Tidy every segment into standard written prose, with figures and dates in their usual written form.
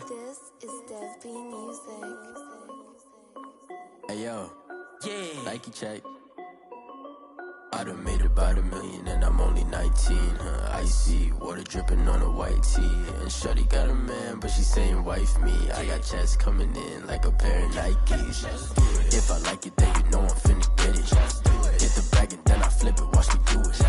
This is Dev B Music. Hey yo, yeah, Nike check. I done made about $1 million and I'm only 19, icy, water dripping on a white tee. And shorty got a man, but she saying wife me. I got checks coming in like a pair of Nikes. If I like it, then you know I'm finna get it. Get the bag and then I flip it, watch me do it.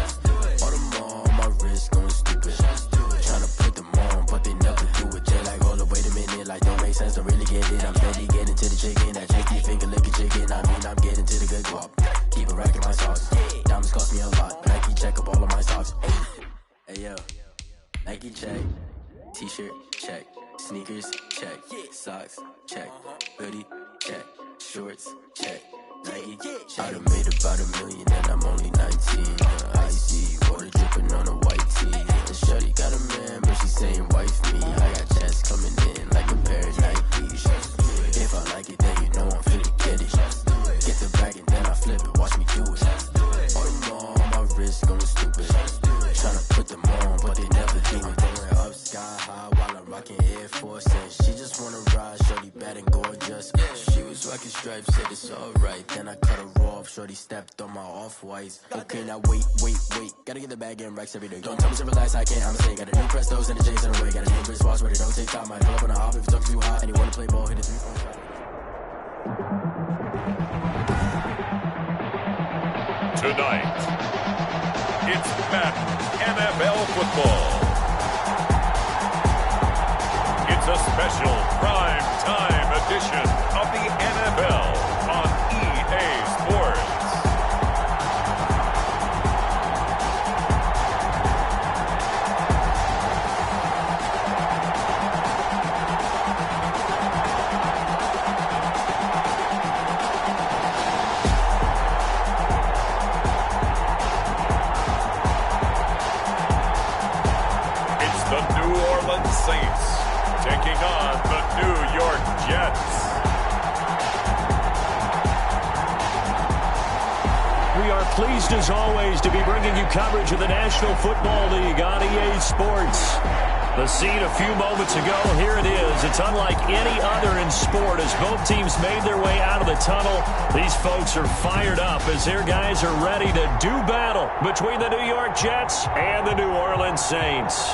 All them all on my wrist going stupid. Tryna put them on, but they never do it. They like, hold up, wait a minute, like don't make sense, don't really get it. I'm steady getting to the chicken, that cheeky finger licking chicken. I mean, I'm getting to the good guap. Keep a rack in my sauce. Diamonds cost me a lot. Nike check up all of my socks. Hey yo, Nike check. T-shirt check. Sneakers check. Socks check. Hoodie check. Shorts check. Nike check. I done made about $1 million and I'm only 19. Icy, water dripping on a white tee. And shorty got a man, but she saying wife me. I got checks coming in like a pair of Nikes. If I like it, then you know I'm finna get it. Get the bag and then I flip it, watch me do it. All them all on my wrist going stupid. Tryna put them on, but they never do it. Going up sky high while I'm rocking Air Force. And she just wanna ride, shorty bad and gorgeous. She was rocking stripes, said it's alright. Then I cut her off, shorty stepped on my off-whites. Okay, now wait. Gotta get the bag and racks every day. Don't tell me to relax, I can't, I'm saying. Got a new Prestos and a J's in the way. Got a new wristwatch, but it don't take time. Might pull up on a hop if it's too hot. And you wanna play ball, hit a 3-4 shot. Tonight, it's back NFL football. It's a special prime time edition of the NFL on EA Sports. Saints taking on the New York Jets. We are pleased as always to be bringing you coverage of the National Football League on EA Sports. The scene a few moments ago, here it is. It's unlike any other in sport as both teams made their way out of the tunnel. These folks are fired up as their guys are ready to do battle between the New York Jets and the New Orleans Saints.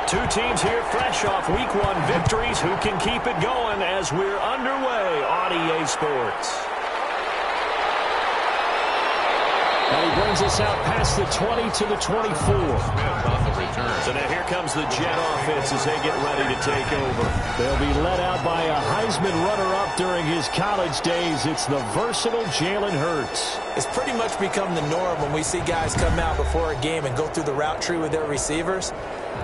Two teams here fresh off Week 1 victories. Who can keep it going as we're underway on EA Sports? And he brings us out past the 20 to the 24. So now here comes the Jet offense as they get ready to take over. They'll be led out by a Heisman runner-up during his college days. It's the versatile Jalen Hurts. It's pretty much become the norm when we see guys come out before a game and go through the route tree with their receivers.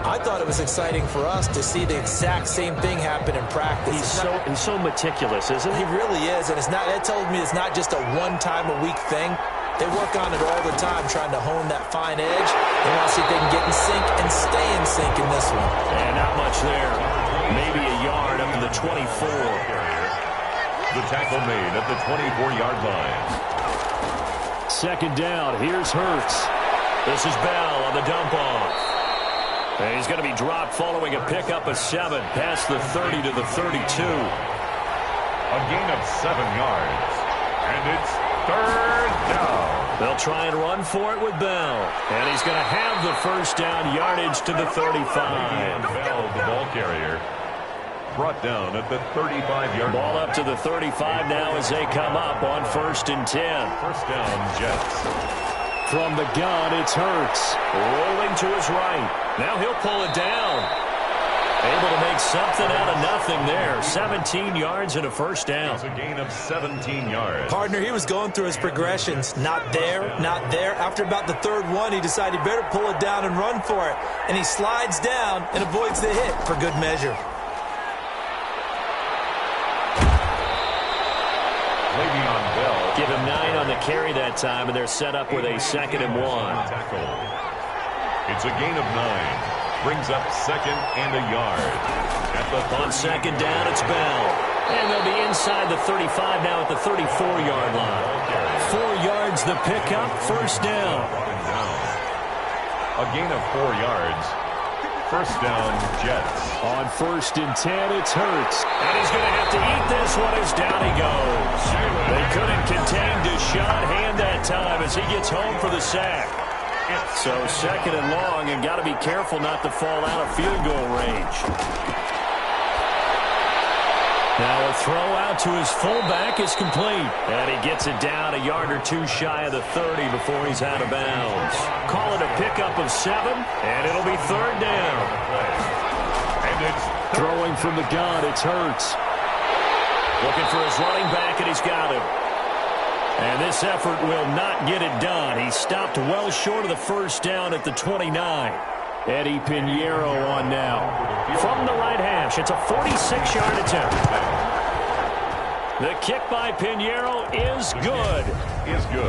I thought it was exciting for us to see the exact same thing happen in practice. He's so meticulous, isn't he? He really is, and that tells me it's not just a one-time-a-week thing. They work on it all the time, trying to hone that fine edge. They want to see if they can get in sync and stay in sync in this one. And not much there. Maybe a yard up to the 24. The tackle made at the 24-yard line. Second down. Here's Hurts. This is Bell on the dump-off. And he's going to be dropped following a pickup of 7 past the 30 to the 32. A gain of 7 yards. And it's third down. They'll try and run for it with Bell. And he's going to have the first down yardage to the 35. Bell, the ball carrier, brought down at the 35-yard line. Ball up to the 35 now as they come up on 1st and 10. First down, Jets. From the gun, it's Hurts. Rolling to his right. Now he'll pull it down. Able to make something out of nothing there. 17 yards and a first down. It's a gain of 17 yards. Partner, he was going through his progressions. Not there, not there. After about the third one, he decided he better pull it down and run for it. And he slides down and avoids the hit for good measure. Le'Veon Bell. Give him 9 on the carry that time, and they're set up with a 2nd and 1. It's a gain of 9. Brings up 2nd and a yard. On 2nd down, it's Bell. And they'll be inside the 35 now at the 34-yard line. 4 yards the pickup, first down. A gain of 4 yards. First down, Jets. On 1st and 10, it's Hurts. And he's going to have to eat this one as down he goes. They couldn't contain Deshaun Hand that time as he gets home for the sack. So 2nd and long, and got to be careful not to fall out of field goal range. Now a throw out to his fullback is complete. And he gets it down a yard or 2 shy of the 30 before he's out of bounds. Call it a pickup of 7, and it'll be 3rd down. And it's throwing from the gun, it's Hurts. Looking for his running back, and he's got him. And this effort will not get it done. He stopped well short of the first down at the 29. Eddie Pinheiro on now. From the right hash, it's a 46-yard attempt. The kick by Pinheiro is good.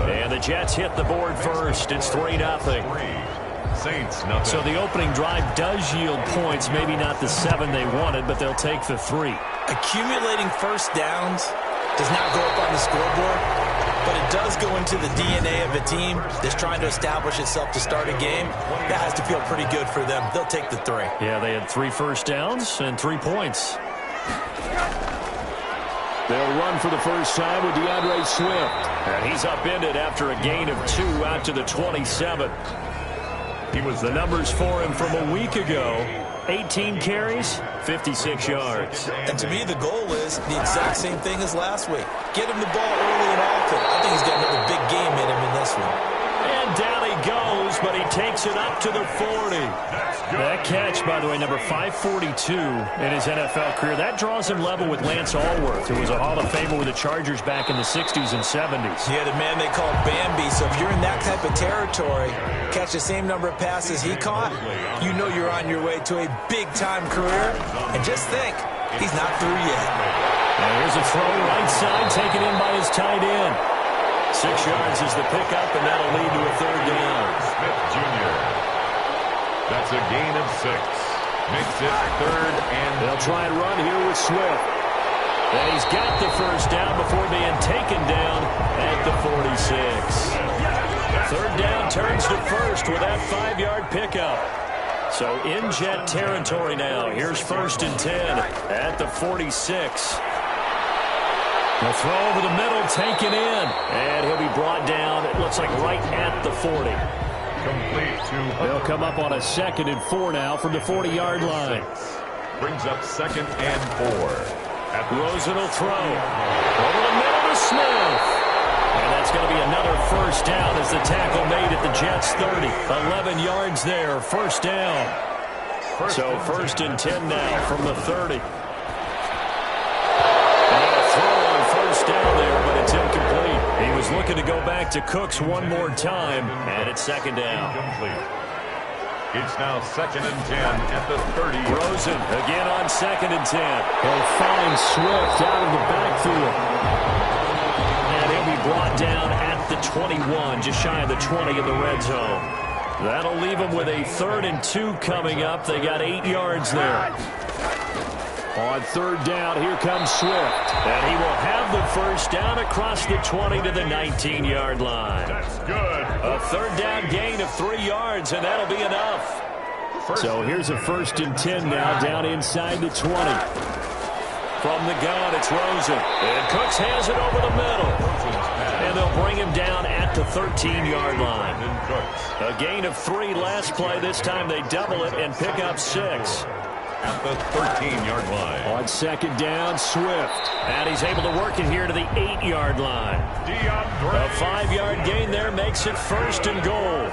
And the Jets hit the board first. It's 3-0. Saints nothing. So the opening drive does yield points. Maybe not the 7 they wanted, but they'll take the 3. Accumulating first downs does not go up on the scoreboard, but it does go into the DNA of a team that's trying to establish itself to start a game. That has to feel pretty good for them. They'll take the 3. Yeah, they had 3 first downs and 3 points. They'll run for the first time with DeAndre Swift. And he's upended after a gain of 2 out to the 27. He was the numbers for him from a week ago. 18 carries, 56 yards. And to me, the goal is the exact same thing as last week. Get him the ball early and often. I think he's got another big game in him in this one. And down he goes, but he takes it up to the 40. That catch, by the way, number 542 in his NFL career. That draws him level with Lance Allworth, who was a Hall of Famer with the Chargers back in the 60s and 70s. Yeah, the man they call Bambi. So if you're in that type of territory, catch the same number of passes he caught, you know you're on your way to a big-time career. And just think, he's not through yet. And here's a throw right side taken in by his tight end. 6 yards is the pickup, and that'll lead to a 3rd down. Smith Jr. That's a gain of 6. Makes it 3rd and... They'll try and run here with Swift. And he's got the first down before being taken down at the 46. 3rd down turns to 1st with that 5-yard pickup. So in Jet territory now. Here's 1st and 10 at the 46. The throw over the middle, taken in. And he'll be brought down, it looks like right at the 40. Complete to... They'll come up on a 2nd and 4 now from the 40-yard line. Brings up 2nd and 4. Rosen will throw. Over the middle to Smith. And that's going to be another first down as the tackle made at the Jets' 30. 11 yards there, first down. So 1st and 10 now from the 30. Down there, but it's incomplete. He was looking to go back to Cooks one more time, and it's 2nd down. Incomplete. It's now 2nd and 10 at the 30. Rosen again on 2nd and 10. He'll find Swift out of the backfield. And he'll be brought down at the 21, just shy of the 20 in the red zone. That'll leave him with a 3rd and 2 coming up. They got 8 yards there. On 3rd down, here comes Swift. And he will have the first down across the 20 to the 19-yard line. That's good. A 3rd down gain of 3 yards, and that'll be enough. So here's a 1st and 10 now down inside the 20. From the gun, it's Rosen. And Cooks has it over the middle. And they'll bring him down at the 13-yard line. A gain of 3 last play. This time they double it and pick up 6. at the 13-yard line. On second down, Swift. And he's able to work it here to the 8-yard line. A 5-yard gain there makes it first and goal.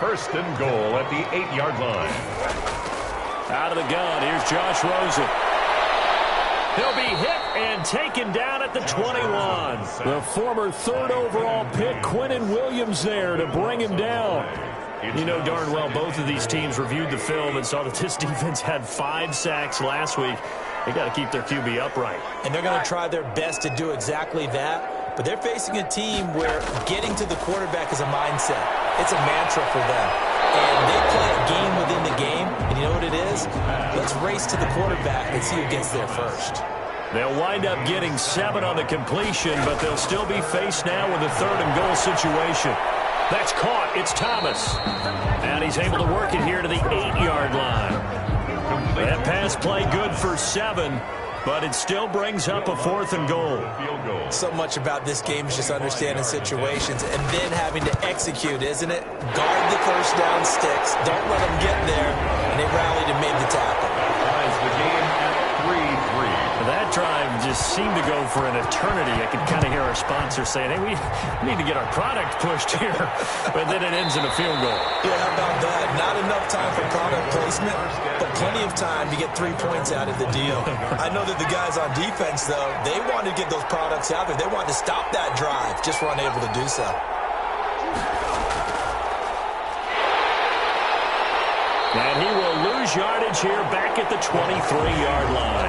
First and goal at the 8-yard line. Out of the gun, here's Josh Rosen. He'll be hit and taken down at the 21. The former third overall pick, Quinnen Williams, there to bring him down. You know darn well both of these teams reviewed the film and saw that this defense had 5 sacks last week. They got to keep their QB upright. And they're going to try their best to do exactly that. But they're facing a team where getting to the quarterback is a mindset. It's a mantra for them. And they play a game within the game. And you know what it is? Let's race to the quarterback and see who gets there first. They'll wind up getting 7 on the completion, but they'll still be faced now with a third and goal situation. That's caught. It's Thomas. And he's able to work it here to the 8-yard line. That pass play good for 7, but it still brings up a 4th and goal. So much about this game is just understanding situations and then having to execute, isn't it? Guard the first down sticks. Don't let them get there. And they rallied and made the tackle. Ties the game at 3-3. That drive just seemed to go for an eternity. I could kind of hear our sponsor saying, hey, we need to get our product pushed here. But then it ends in a field goal. Yeah, how about that? Not enough time for product placement, but plenty of time to get 3 points out of the deal. I know that the guys on defense, though, they wanted to get those products out there. They wanted to stop that drive, just were unable to do so. And he will lose yardage here back at the 23-yard line.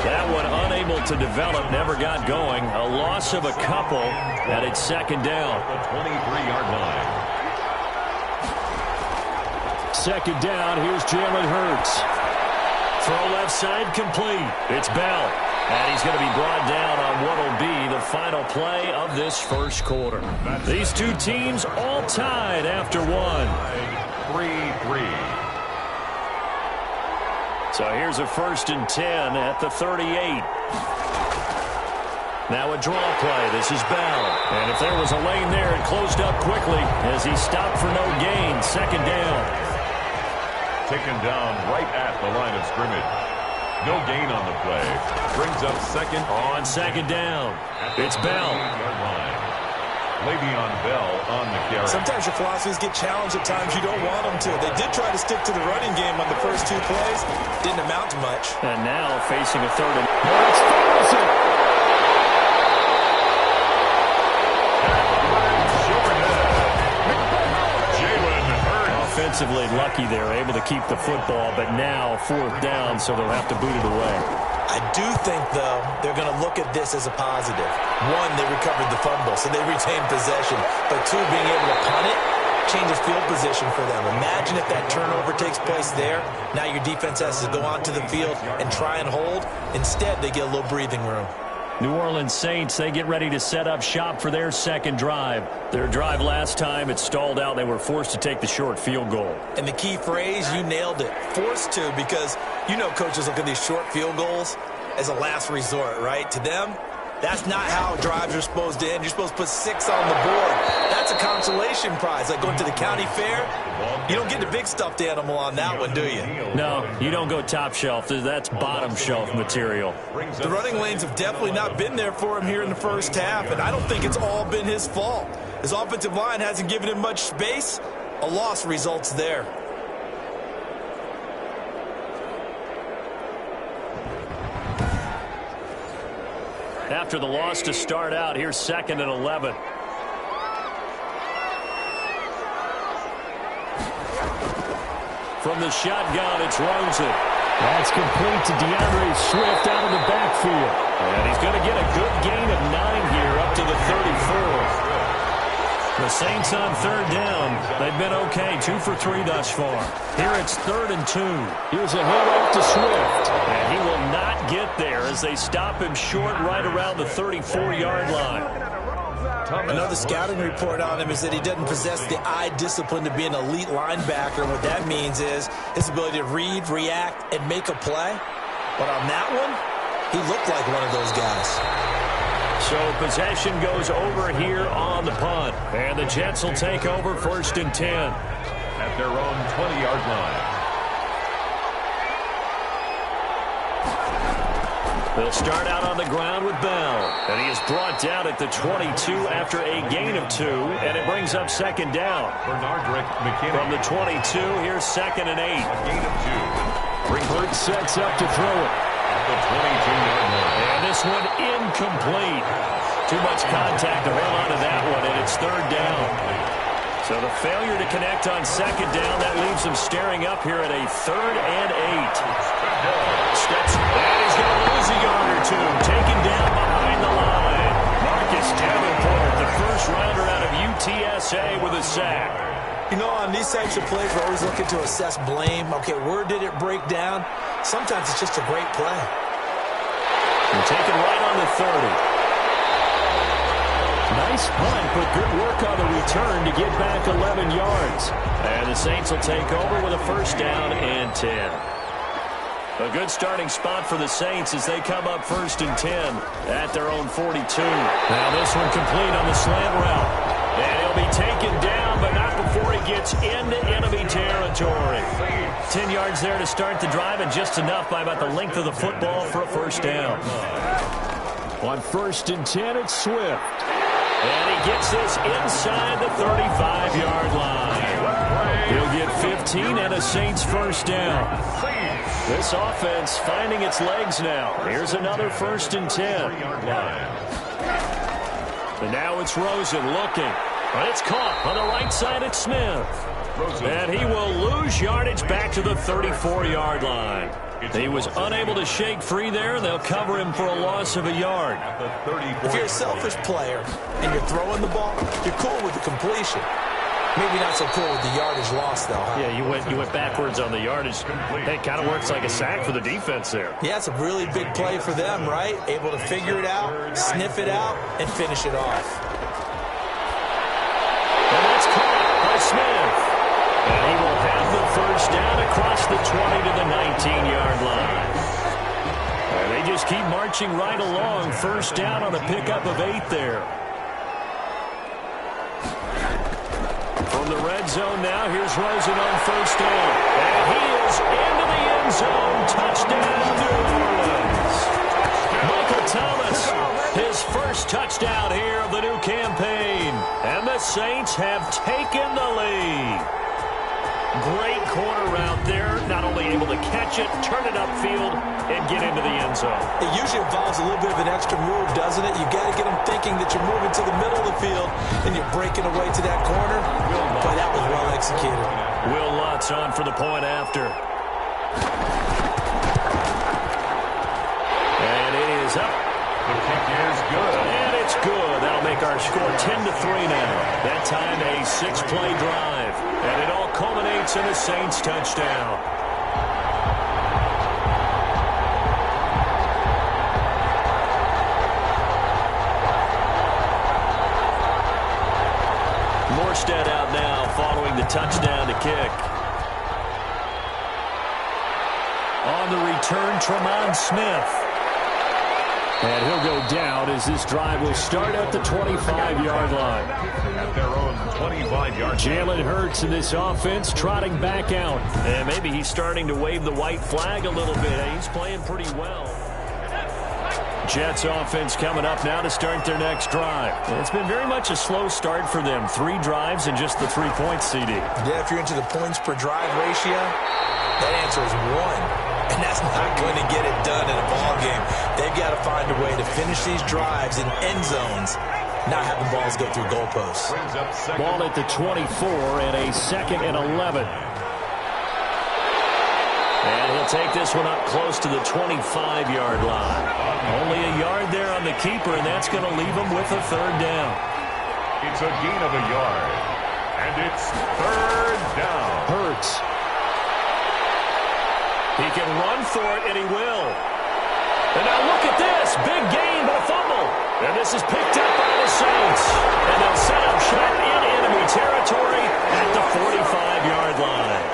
That one unable to develop, never got going. A loss of a couple, and it's second down. The 23-yard line. Second down, here's Jalen Hurts. Throw left side complete. It's Bell. And he's going to be brought down on what will be the final play of this first quarter. These two teams all tied after one. 3-3. So here's a 1st and 10 at the 38. Now a draw play. This is Bell. And if there was a lane there, it closed up quickly as he stopped for no gain. Second down. Taken down right at the line of scrimmage. No gain on the play. Brings up second. On second down. It's Bell. Le'Veon Bell on the carry. Sometimes your philosophies get challenged at times you don't want them to. They did try to stick to the running game on the first 2 plays. Didn't amount to much. And now facing a third and... Hurts fires it. Offensively lucky they're able to keep the football, but now 4th down, so they'll have to boot it away. I do think, though, they're going to look at this as a positive. 1, they recovered the fumble, so they retained possession. But 2, being able to punt it changes field position for them. Imagine if that turnover takes place there. Now your defense has to go onto the field and try and hold. Instead, they get a little breathing room. New Orleans Saints, they get ready to set up shop for their second drive. Their drive last time, it stalled out. They were forced to take the short field goal. And the key phrase, you nailed it, forced to, because you know coaches look at these short field goals as a last resort, right? To them, that's not how drives are supposed to end. You're supposed to put 6 on the board. That's a consolation prize. Like going to the county fair, you don't get the big stuffed animal on that one, do you? No, you don't go top shelf. That's bottom shelf material. The running lanes have definitely not been there for him here in the first half, and I don't think it's all been his fault. His offensive line hasn't given him much space. A loss results there. After the loss to start out, here's 2nd and 11. From the shotgun, it's Rosen. That's complete to DeAndre Swift out of the backfield. And he's going to get a good gain of 9 here up to the 34. The Saints on 3rd down. They've been okay, 2 for 3 thus far. Here it's 3rd and 2. Here's a handoff to Swift. And he will not get there as they stop him short right around the 34-yard line. Another scouting report on him is that he doesn't possess the eye discipline to be an elite linebacker. What that means is his ability to read, react, and make a play. But on that one, he looked like one of those guys. So possession goes over here on the punt. And the Jets will take over 1st and 10. at their own 20-yard line. They'll start out on the ground with Bell. And he is brought down at the 22 after a gain of 2. And it brings up second down. From the 22, here's 2nd and 8. A gain of 2. Hurts sets up to throw it. At the 22-yard line. And this one incomplete. Too much contact to hold on to that one, and it's 3rd down. So the failure to connect on 2nd down, that leaves him staring up here at a 3rd and 8. Steps, and he's going to lose a yard or 2. Taken down behind the line. Marcus Davenport, the first rounder out of UTSA with a sack. You know, on these types of plays, we're always looking to assess blame. Okay, where did it break down? Sometimes it's just a great play. They're taken right on the 30. Nice punt, but good work on the return to get back 11 yards. And the Saints will take over with a 1st down and 10. A good starting spot for the Saints as they come up 1st and 10 at their own 42. Now this one complete on the slant route. And he'll be taken down, but not before he gets into enemy territory. 10 yards there to start the drive, and just enough by about the length of the football for a 1st down. On 1st and 10, it's Swift. And he gets this inside the 35-yard line. He'll get 15 and a Saints 1st down. This offense finding its legs now. Here's another 1st and 10. And now it's Rosen looking. But it's caught on the right side at Smith. And he will lose yardage back to the 34-yard line. He was unable to shake free there. They'll cover him for a loss of a yard. If you're a selfish player and you're throwing the ball, you're cool with the completion. Maybe not so cool with the yardage loss, though, huh? Yeah, you went backwards on the yardage. It kind of works like a sack for the defense there. Yeah, it's a really big play for them, right? Able to figure it out, sniff it out, and finish it off. And that's caught by Smith. And he will have the 1st down across the 20 to the 19-yard line. And they just keep marching right along. 1st down on a pickup of 8 there. From the red zone now, here's Rosen on 1st down. And he is into the end zone. Touchdown, New Orleans. Michael Thomas, his 1st touchdown here of the new campaign. And the Saints have taken the lead. Great corner route there. Not only able to catch it, turn it upfield, and get into the end zone. It usually involves a little bit of an extra move, doesn't it? You got to get them thinking that you're moving to the middle of the field and you're breaking away to that corner. But that was well executed. Will Lutz on for the point after. And it is up. The kick is good. And it's good. That'll make our score 10-3 now. That time a 6-play drive. And it all culminates in a Saints touchdown. Morstead out now following the touchdown to kick. On the return, Tremont Smith. And he'll go down as this drive will start at the 25-yard line. At their own 25-yard. Jalen Hurts in this offense trotting back out. And maybe he's starting to wave the white flag a little bit. He's playing pretty well. Jets offense coming up now to start their next drive. It's been very much a slow start for them. 3 drives and just the 3 points, CD. Yeah, if you're into the points per drive ratio, that answer is 1. And that's not going to get it done in a ball game. They've got to find a way to finish these drives in end zones, not have the balls go through goalposts. Ball at the 24 and a 2nd and 11. And he'll take this one up close to the 25-yard line. Only a yard there on the keeper, and that's going to leave him with a 3rd down. It's a gain of a yard. And it's 3rd down. Hurts. He can run for it, and he will. And now look at this. Big gain, but a fumble. And this is picked up by the Saints. And they'll set up shop in enemy territory at the 45-yard line.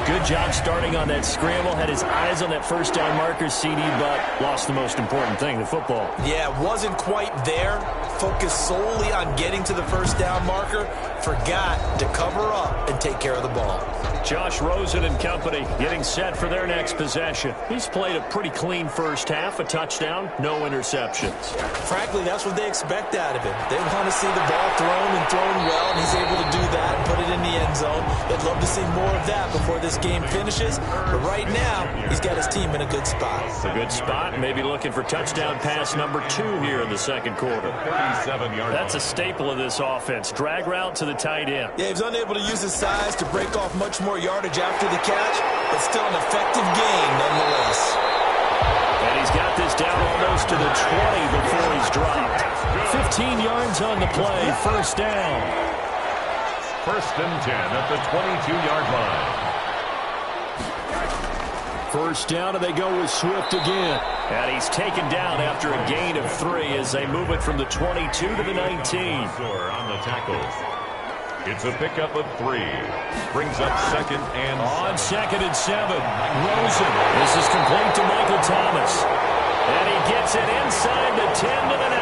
Good job starting on that scramble. Had his eyes on that 1st down marker, CD, but lost the most important thing, the football. Yeah, wasn't quite there. Focused solely on getting to the 1st down marker. Forgot to cover up and take care of the ball. Josh Rosen and company getting set for their next possession. He's played a pretty clean first half, a touchdown, no interceptions. Frankly, that's what they expect out of him. They want to see the ball thrown and thrown well, and he's able to do that and put it in the end zone. They'd love to see more of that before this game finishes, but right now, he's got his team in a good spot. A good spot, maybe looking for touchdown pass number 2 here in the second quarter. 37-yard. That's a staple of this offense. Drag route to the tight end. Yeah, he was unable to use his size to break off much more yardage after the catch, but still an effective gain nonetheless. And he's got this down almost to the 20 before he's dropped. 15 yards on the play, first down. First and 10 at the 22-yard line. First down, and they go with Swift again. And he's taken down after a gain of 3 as they move it from the 22 to the 19. On the tackle. It's a pickup of 3. Brings up second and on 2nd and 7. Rosen. This is complete to Michael Thomas. And he gets it inside the 10 to the 9.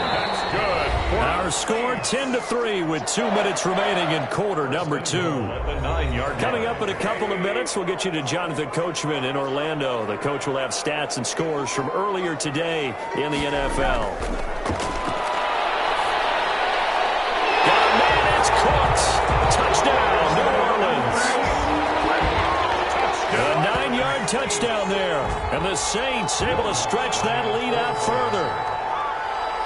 That's good. Our score 10-3 with 2 minutes remaining in quarter number 2. Coming up in a couple of minutes, we'll get you to Jonathan Coachman in Orlando. The coach will have stats and scores from earlier today in the NFL. Touchdown, New Orleans. A 9-yard touchdown there. And the Saints able to stretch that lead out further.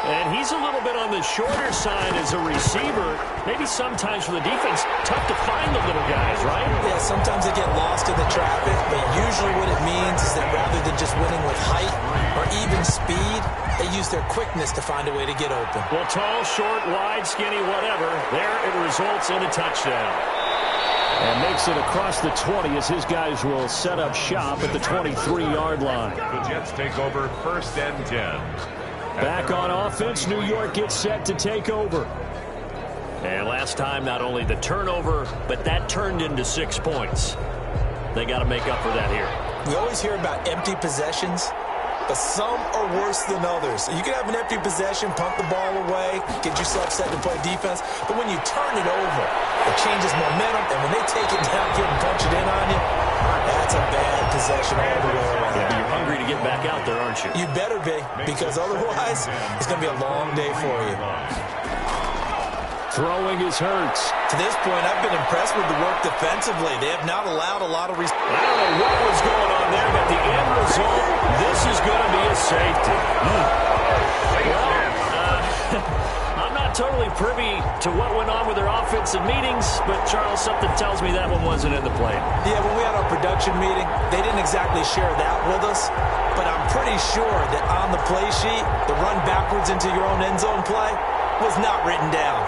And he's a little bit on the shorter side as a receiver. Maybe sometimes for the defense, tough to find the little guys, right? Yeah, sometimes they get lost in the traffic, but usually what it means is that rather than just winning with height or even speed, they use their quickness to find a way to get open. Well, tall, short, wide, skinny, whatever, there it results in a touchdown. And makes it across the 20 as his guys will set up shop at the 23-yard line. The Jets take over first and 10. Back on offense, New York gets set to take over. And last time, not only the turnover, but that turned into 6 points. They got to make up for that here. We always hear about empty possessions, but some are worse than others. You can have an empty possession, punt the ball away, get yourself set to play defense, but when you turn it over, it changes momentum, and when they take it down, get and punch it in on you, that's a bad possession all the way around. Yeah, you're hungry to get back out there, aren't you? You better be, because otherwise, it's going to be a long day for you. Throwing is Hurts. To this point, I've been impressed with the work defensively. They have not allowed a lot of... I don't know what was going on there, but the end result, this is going to be a safety. I'm not totally privy to what went on with their offensive meetings, but, Charles, something tells me that one wasn't in the play. Yeah, when we had our production meeting, they didn't exactly share that with us, but I'm pretty sure that on the play sheet, the run backwards into your own end zone play was not written down.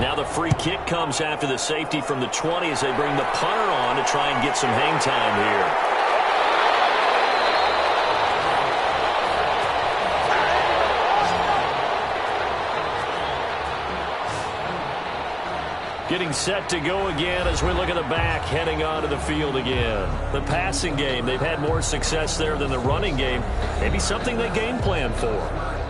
Now the free kick comes after the safety from the 20 as they bring the punter on to try and get some hang time here. Getting set to go again as we look at the back, heading onto the field again. The passing game, they've had more success there than the running game. Maybe something they game plan for.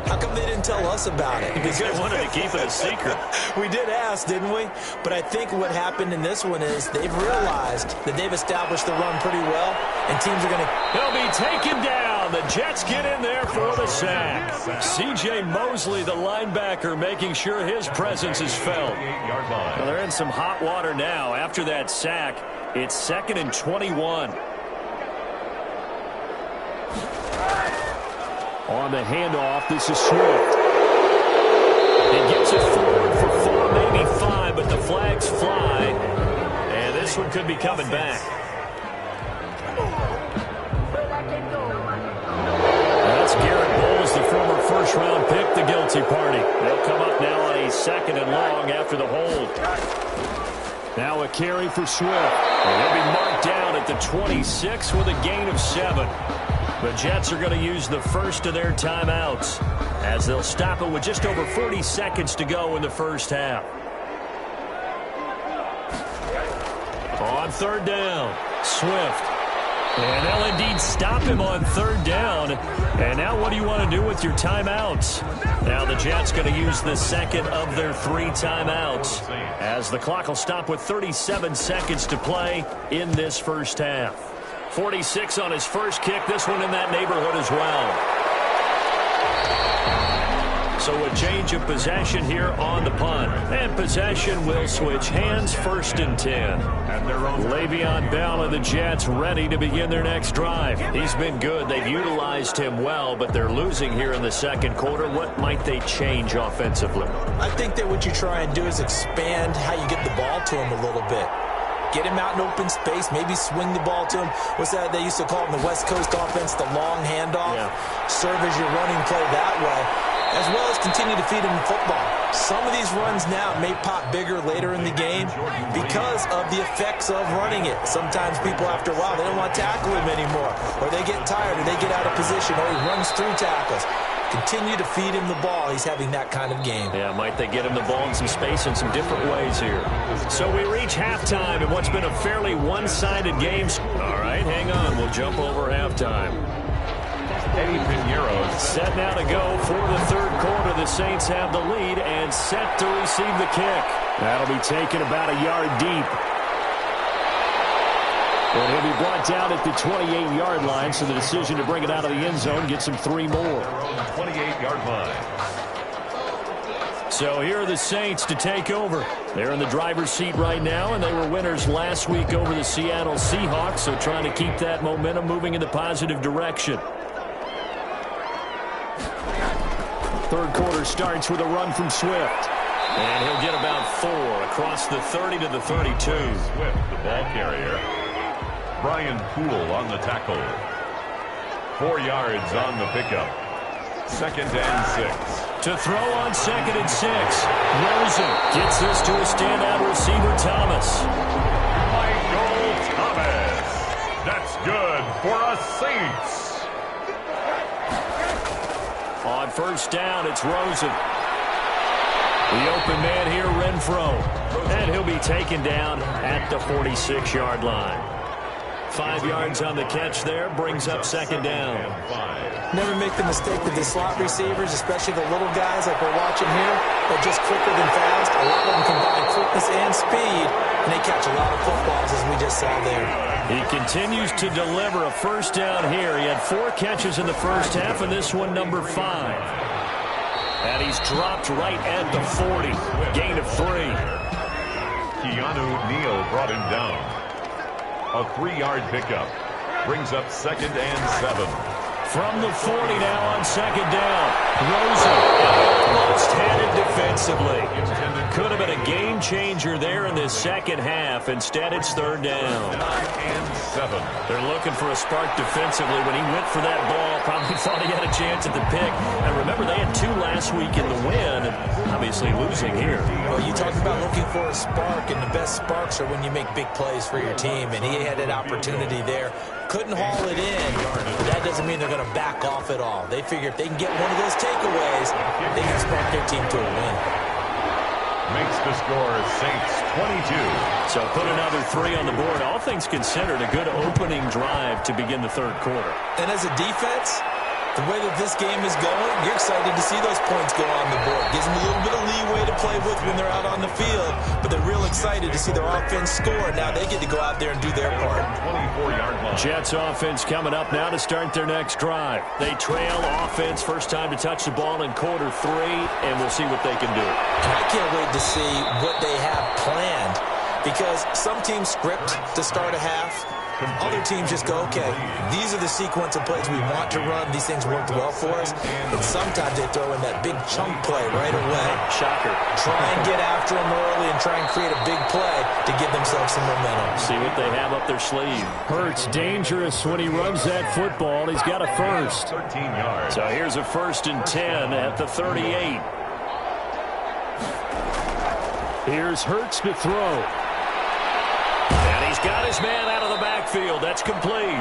How come they didn't tell us about it? Because they wanted to keep it a secret. We did ask, didn't we? But I think what happened in this one is they've realized that they've established the run pretty well, and teams are going to... They'll be taken down. The Jets get in there for the sack. C.J. Mosley, the linebacker, making sure his presence is felt. Well, they're in some hot water now. After that sack, it's 2nd and 21. On the handoff, this is Swift. He gets it forward for 4, maybe 5, but the flags fly. And this one could be coming back. That's Garrett Bowles, the former first-round pick, the guilty party. They'll come up now on a 2nd and long after the hold. Now a carry for Swift. And he'll be marked down at the 26 with a gain of 7. The Jets are going to use the first of their timeouts as they'll stop it with just over 40 seconds to go in the first half. On 3rd down, Swift. And they'll indeed stop him on third down. And now what do you want to do with your timeouts? Now the Jets going to use the second of their 3 timeouts, as the clock will stop with 37 seconds to play in this first half. 46 on his first kick. This one in that neighborhood as well. So a change of possession here on the punt. And possession will switch hands, 1st and 10. Le'Veon Bell and the Jets ready to begin their next drive. He's been good. They've utilized him well, but they're losing here in the second quarter. What might they change offensively? I think that what you try and do is expand how you get the ball to him a little bit. Get him out in open space, maybe swing the ball to him. What's that they used to call it in the West Coast offense, the long handoff? Yeah. Serve as your running play that way, as well as continue to feed him the football. Some of these runs now may pop bigger later in the game because of the effects of running it. Sometimes people, after a while, they don't want to tackle him anymore, or they get tired, or they get out of position, or he runs through tackles. Continue to feed him the ball. He's having that kind of game. Yeah, might they get him the ball in some space in some different ways here. So we reach halftime in what's been a fairly one-sided game. All right, hang on. We'll jump over halftime. Eddie Pinheiro set now to go for the third quarter. The Saints have the lead and set to receive the kick. That'll be taken about a yard deep. And he'll be brought down at the 28-yard line, so the decision to bring it out of the end zone gets him 3 more. 28-yard line. So here are the Saints to take over. They're in the driver's seat right now, and they were winners last week over the Seattle Seahawks, so trying to keep that momentum moving in the positive direction. Third quarter starts with a run from Swift. And he'll get about 4 across the 30 to the 32. Swift, the ball carrier. Brian Poole on the tackle. 4 yards on the pickup. 2nd and 6. To throw on 2nd and 6. Rosen gets this to a standout receiver, Thomas. Michael Thomas. That's good for us Saints. On first down, it's Rosen. The open man here, Renfro. And he'll be taken down at the 46-yard line. 5 yards on the catch there, brings up 2nd down. Never make the mistake that the slot receivers, especially the little guys like we're watching here, are just quicker than fast. A lot of them combine quickness and speed, and they catch a lot of footballs, as we just saw there. He continues to deliver a first down here. He had 4 catches in the first half, and this one number 5. And he's dropped right at the 40. Gain of 3. Keanu Neal brought him down. A 3-yard pickup. Brings up 2nd and 7. From the 40 now on 2nd down. Rosen almost had it defensively. Could have been a game changer there in this second half. Instead, it's 3rd down. 9 and 7. They're looking for a spark defensively. When he went for that ball, probably thought he had a chance at the pick. And remember, they had 2 last week in the win. Obviously losing here. Well, you talk about looking for a spark, and the best sparks are when you make big plays for your team. And he had an opportunity there. Couldn't haul it in, but that doesn't mean they're going to back off at all. They figure if they can get one of those takeaways, they can spark their team to a win. Makes the score Saints 22. So put another 3 on the board. All things considered, a good opening drive to begin the third quarter. And as a defense, the way that this game is going, you're excited to see those points go on the board. Gives them a little bit of leeway to play with when they're out on the field, but they're real excited to see their offense score. Now they get to go out there and do their part. 24-yard line. Jets offense coming up now to start their next drive. They trail offense, first time to touch the ball in quarter 3, and we'll see what they can do. I can't wait to see what they have planned, because some teams script to start a half. Other teams just go, okay, these are the sequence of plays we want to run. These things worked well for us. And sometimes they throw in that big chunk play right away. Shocker. Try and get after them early and try and create a big play to give themselves some momentum. See what they have up their sleeve. Hurts dangerous when he runs that football. He's got a first. 13 yards. So here's a 1st and 10 at the 38. Here's Hurts to throw. And he's got his man out of the backfield. That's complete.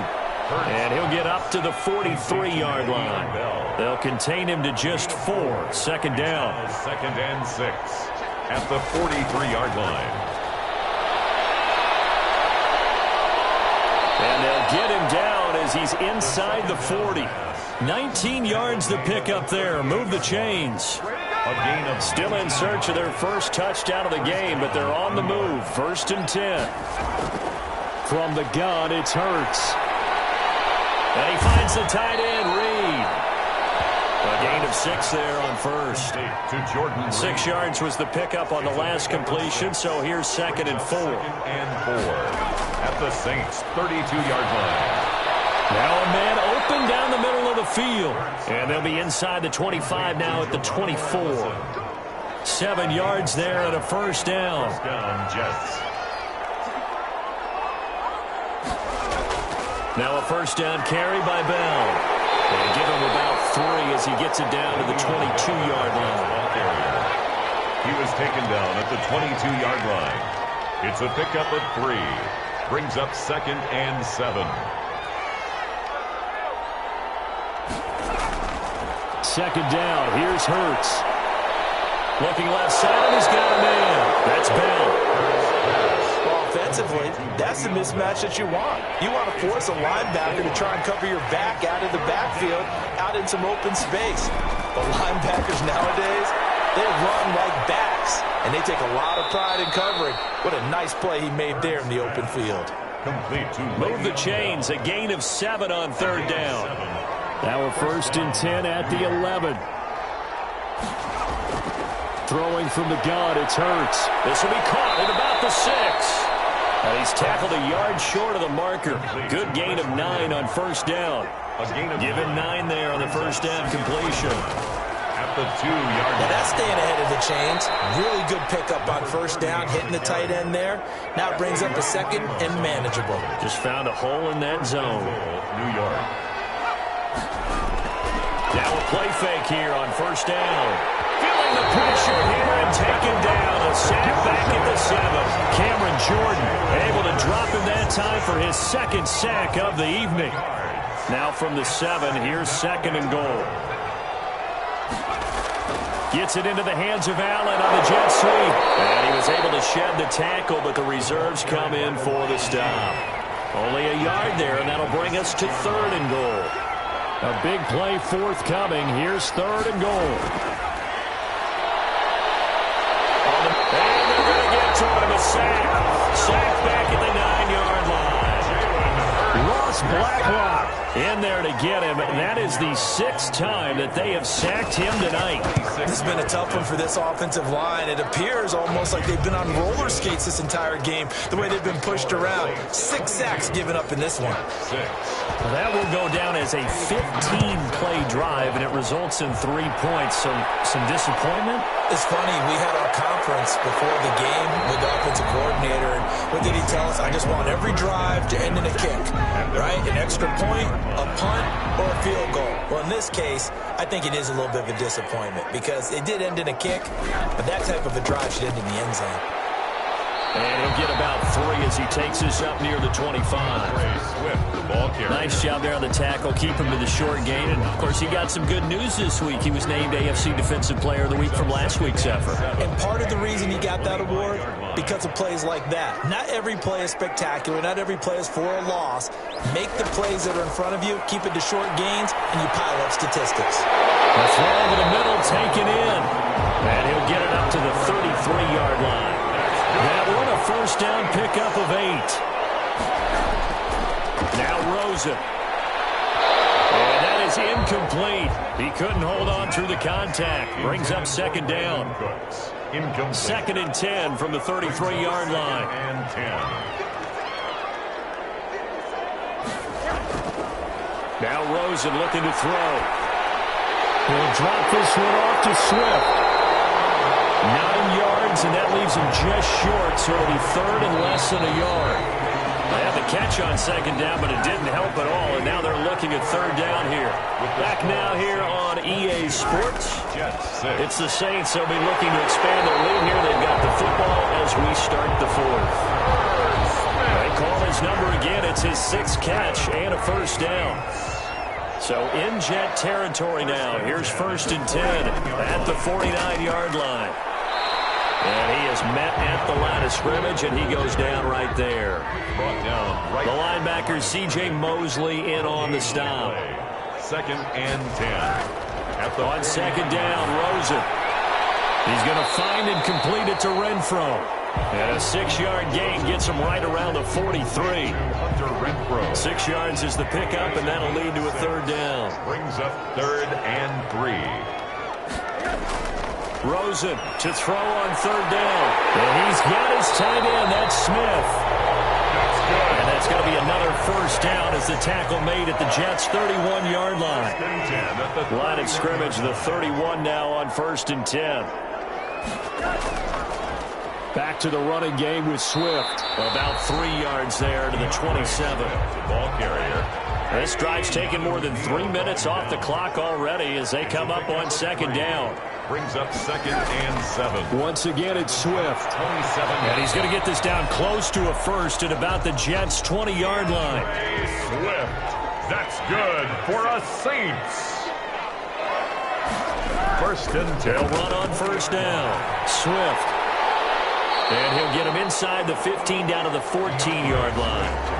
And he'll get up to the 43-yard line. They'll contain him to just 4. 2nd down. 2nd and 6 at the 43-yard line. And they'll get him down as he's inside the 40. 19 yards to pick up there. Move the chains. Still in search of their first touchdown of the game, but they're on the move. 1st and 10. From the gun, it's Hurts. And he finds the tight end, Reed. A gain of 6 there on first. 6 yards was the pickup on the last completion, so here's 2nd and 4. 2nd and 4 at the Saints' 32-yard line. Now a man open down the middle of the field. And they'll be inside the 25 now at the 24. 7 yards there and a first down. Jets. Now a first down carry by Bell. And give him about 3 as he gets it down to the 22-yard line. He was taken down at the 22-yard line. It's a pickup of 3. Brings up 2nd and 7. 2nd down. Here's Hurts. Looking left side, and he's got a man. That's Bell. Well, offensively, that's the mismatch that you want. You want to force a linebacker to try and cover your back out of the backfield, out in some open space. But linebackers nowadays, they run like backs, and they take a lot of pride in covering. What a nice play he made there in the open field. Move the chains. A gain of 7 on 3rd down. Now a 1st and 10 at the 11. Throwing from the gun, it's Hurts. This will be caught at about the 6. And he's tackled a yard short of the marker. Good gain of 9 on 1st down. Give him 9 there on the 1st down completion. At the 2-yard line. Now that's staying ahead of the chains. Really good pickup on 1st down, hitting the tight end there. Now it brings up a 2nd and manageable. Just found a hole in that zone. New York. Now a play fake here on 1st down. Feeling the pressure here and taken down. A sack back at the 7. Cameron Jordan able to drop him that time for his 2nd sack of the evening. Now from the 7, here's 2nd and goal. Gets it into the hands of Allen on the jet sweep. And he was able to shed the tackle, but the reserves come in for the stop. Only a yard there, and that'll bring us to 3rd and goal. A big play forthcoming. Here's 3rd and goal. And they're going to get to him. A sack. Sack back at the 9-yard line. Ross Blacklock in there to get him. That is the 6th time that they have sacked him tonight. This has been a tough one for this offensive line. It appears almost like they've been on roller skates this entire game, the way they've been pushed around. 6 sacks given up in this one. Well, that will go down as a 15-play drive, and it results in 3 points. So some disappointment? It's funny. We had our conference before the game with the offensive coordinator, and what did he tell us? I just want every drive to end in a kick, right? An extra point, a punt, or a field goal. Well, in this case, I think it is a little bit of a disappointment because it did end in a kick, but that type of a drive should end in the end zone. And he'll get about 3 as he takes us up near the 25. Nice job there on the tackle. Keep him to the short gain. And, of course, he got some good news this week. He was named AFC Defensive Player of the Week from last week's effort. And part of the reason he got that award, because of plays like that. Not every play is spectacular. Not every play is for a loss. Make the plays that are in front of you, keep it to short gains, and you pile up statistics. The throw over the middle taken in. And he'll get it up to the 33-yard line. That one a first down pickup of 8. Now Rosen. And that is incomplete. He couldn't hold on through the contact. Brings up 2nd down. 2nd and 10 from the 33-yard line. And 10. Now Rosen looking to throw. He'll drop this one off to Swift. 9 yards, and that leaves him just short, so it'll be 3rd and less than a yard. They had the catch on 2nd down, but it didn't help at all, and now they're looking at 3rd down here. Back now here on EA Sports. It's the Saints. They'll be looking to expand their lead here. They've got the football as we start the 4th. They call his number again. It's his 6th catch and a first down. So in Jet territory now. Here's 1st and 10 at the 49-yard line. And he is met at the line of scrimmage, and he goes down right there. Brought down right. The linebacker, C.J. Mosley, in on the stop. 2nd and 10. On 2nd down, Rosen. He's going to find and complete it to Renfro. And a 6-yard gain gets him right around the 43. Hunter Renfro. 6 yards is the pickup, and that'll lead to a 3rd down. Brings up 3rd and 3. Rosen to throw on 3rd down. And he's got his tight end. That's Smith. That's good. And that's going to be another 1st down as the tackle made at the Jets' 31-yard line. 1st and 10 at the Line of scrimmage, the 31 now on 1st and 10. Back to the running game with Swift. About 3 yards there to the 27. ball carrier. This drive's taken more than 3 minutes off the clock already as they come up on 2nd down. Brings up 2nd and 7. Once again, it's Swift. 27. And he's going to get this down close to a 1st at about the Jets' 20-yard line. Swift. That's good for a Saints. 1st and 10. They'll run on 1st down. Swift. And he'll get him inside the 15 down to the 14-yard line.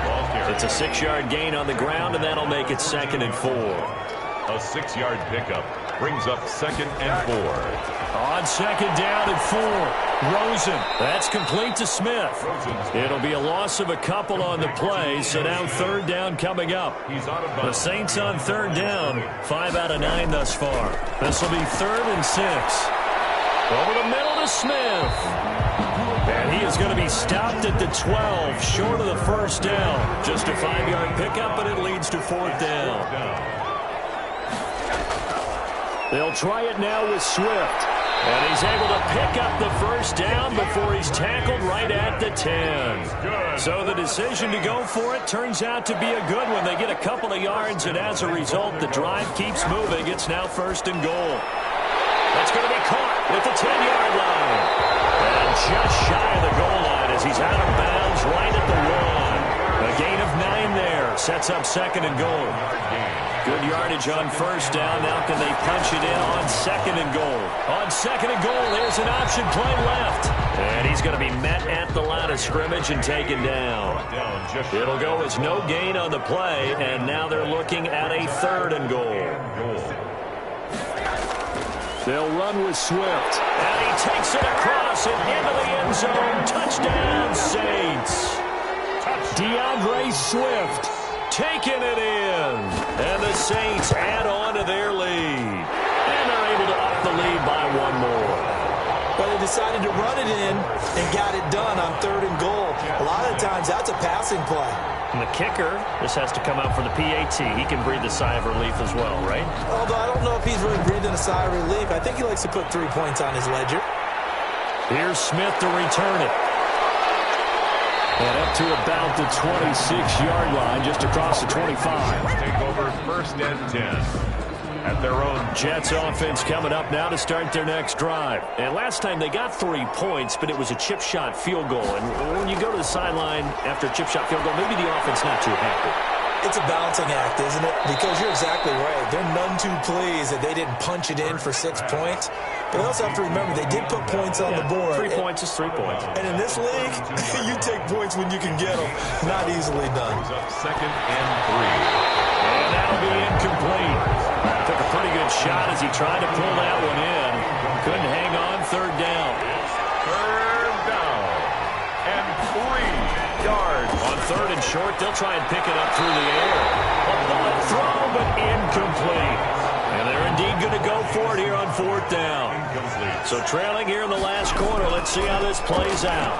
It's a 6-yard gain on the ground, and that'll make it 2nd and 4. A 6-yard pickup brings up 2nd and 4. On 2nd down and 4. Rosen. That's complete to Smith. It'll be a loss of a couple on the play, so now 3rd down coming up. He's out of The bounds. Saints on 3rd down. 5 out of 9 thus far. This will be 3rd and 6. Over the middle to Smith. And he is going to be stopped at the 12, short of the 1st down. Just a 5-yard pickup, but it leads to 4th down. They'll try it now with Swift. And he's able to pick up the 1st down before he's tackled right at the 10. So the decision to go for it turns out to be a good one. They get a couple of yards, and as a result, the drive keeps moving. It's now 1st and goal. That's going to be caught at the 10-yard line. And just shy of the goal line as he's out of bounds right at the 1. A gain of 9 there. Sets up 2nd and goal. Good yardage on 1st down. Now can they punch it in on 2nd and goal? On 2nd and goal, there's an option play left. And he's going to be met at the line of scrimmage and taken down. It'll go as no gain on the play, and now they're looking at a 3rd and goal. They'll run with Swift. And he takes it across and into the end zone. Touchdown, Saints. DeAndre Swift taking it in. And the Saints add on to their lead. And they're able to up the lead by 1 more. But they decided to run it in and got it done on 3rd and goal. A lot of times that's a passing play. And the kicker, this has to come out for the PAT. He can breathe a sigh of relief as well, right? Although I don't know if he's really breathing a sigh of relief. I think he likes to put 3 points on his ledger. Here's Smith to return it. And up to about the 26-yard line, just across the 25. Take over 1st and 10. At their own. Jets offense coming up now to start their next drive. And last time they got 3 points, but it was a chip shot field goal. And when you go to the sideline after a chip shot field goal, maybe the offense not too happy. It's a balancing act, isn't it? Because you're exactly right. They're none too pleased that they didn't punch it in for 6 points. But they also have to remember they did put points on the board. 3 points is 3 points. And in this league, you take points when you can get them. Not easily done. 2nd and 3. And that'll be incomplete. Took a pretty good shot as he tried to pull that one in. Couldn't hang on. 3rd down. 3rd down. And 3 yards. On 3rd and short, they'll try and pick it up through the air. A long throw, but incomplete. And they're indeed going to go for it here on 4th down. Incomplete. So trailing here in the last quarter. Let's see how this plays out.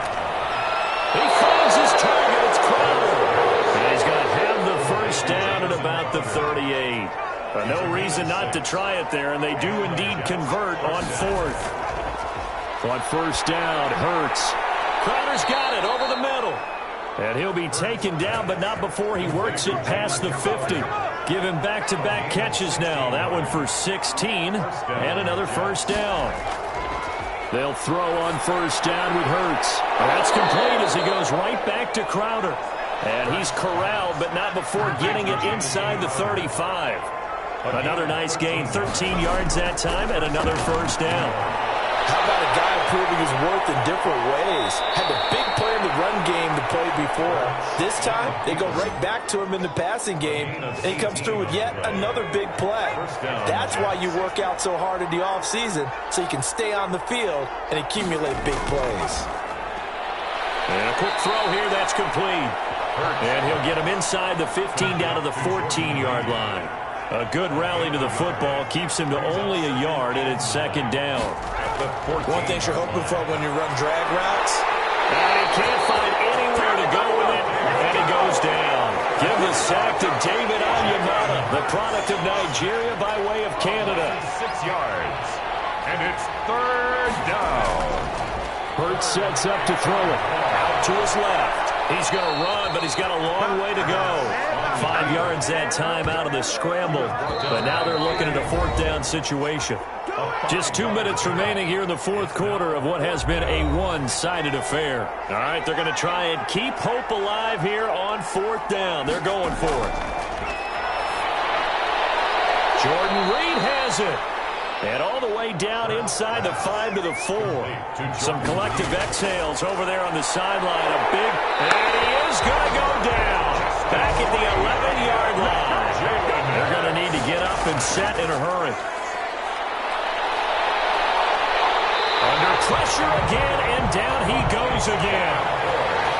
He finds his target. It's Crowder. And he's going to have the 1st down at about the 38. No reason not to try it there, and they do indeed convert on 4th. On 1st down, Hurts. Crowder's got it over the middle. And he'll be taken down, but not before he works it past the 50. Give him back-to-back catches now. That one for 16, and another 1st down. They'll throw on 1st down with Hurts. That's complete as he goes right back to Crowder. And he's corralled, but not before getting it inside the 35. Another nice gain, 13 yards that time, and another 1st down. How about a guy who proving his worth in different ways. Had a big play in the run game to play before. This time, they go right back to him in the passing game, and he comes through with yet another big play. That's why you work out so hard in the offseason, so you can stay on the field and accumulate big plays. And a quick throw here, that's complete. And he'll get him inside the 15 down to the 14-yard line. A good rally to the football keeps him to only a yard, and it's second down. One thing you're hoping for when you run drag routes. And he can't find anywhere to go with it, and he goes down. Give the sack to David Onyemata, the product of Nigeria by way of Canada. 6 yards, and it's third down. Hurts sets up to throw it. Out to his left. He's going to run, but he's got a long way to go. 5 yards that time out of the scramble. But now they're looking at a fourth down situation. Just 2 minutes remaining here in the fourth quarter of what has been a one-sided affair. All right, they're going to try and keep hope alive here on fourth down. They're going for it. Jordan Reed has it. And all the way down inside the 5 to the 4. Some collective exhales over there on the sideline. A big, and he is going to go down. Back at the 11-yard line. They're going to need to get up and set in a hurry. Under pressure again, and down he goes again.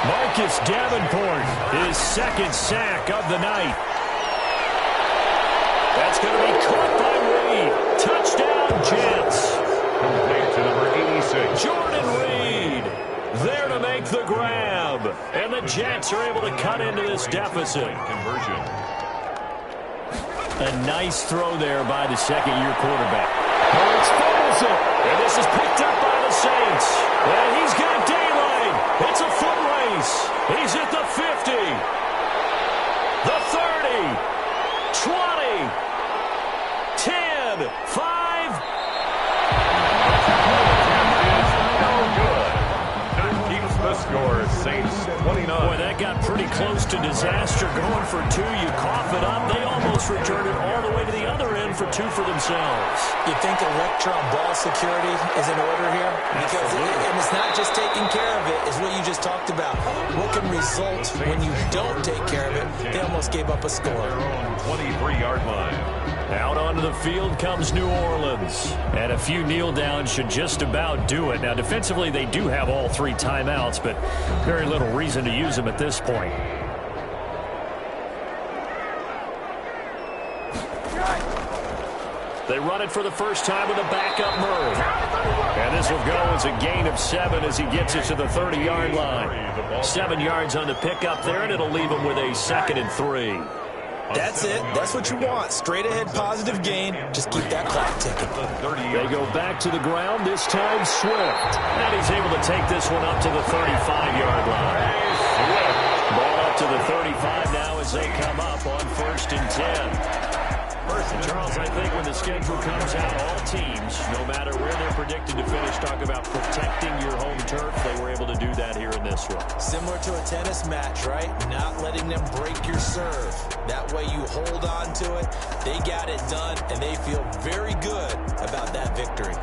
Marcus Davenport, his second sack of the night. That's going to be caught by Reed. Touchdown, Jets. Complete to number 86. Jordan Reed there to make the grab. And the Jets are able to cut into this deficit. Conversion. A nice throw there by the second-year quarterback. Hurts fumbles it. And this is picked up by the Saints. And he's got daylight. It's a foot race. He's at the 50. The 30. 20. 10, 5. No good. That keeps the score. Saints 29. Boy, that got pretty close to disaster. Going for 2, you cough it up. They almost returned it all the way to the other end for 2 for themselves. You think electron ball security is in order here? Because and it's not just taking care of it, it's what you just talked about. What can result when you don't take care of it? They almost gave up a score. 23-yard line. Out onto the field comes New Orleans. And a few kneel downs should just about do it. Now, defensively, they do have all 3 timeouts, but very little reason to use them at this point. They run it for the first time with a backup Murray. And this will go as a gain of 7 as he gets it to the 30-yard line. 7 yards on the pickup there, and it'll leave him with a 2nd and 3. That's it. That's what you want. Straight ahead positive gain. Just keep that clock ticking. They go back to the ground, this time Swift. And he's able to take this one up to the 35-yard line. Ball up to the 35 now as they come up on 1st and 10. Charles, I think when the schedule comes out, all teams, no matter where they're predicted to finish, talk about protecting your home turf. They were able to do that here in this one. Similar to a tennis match, right? Not letting them break your serve. That way you hold on to it. They got it done, and they feel very good about that victory.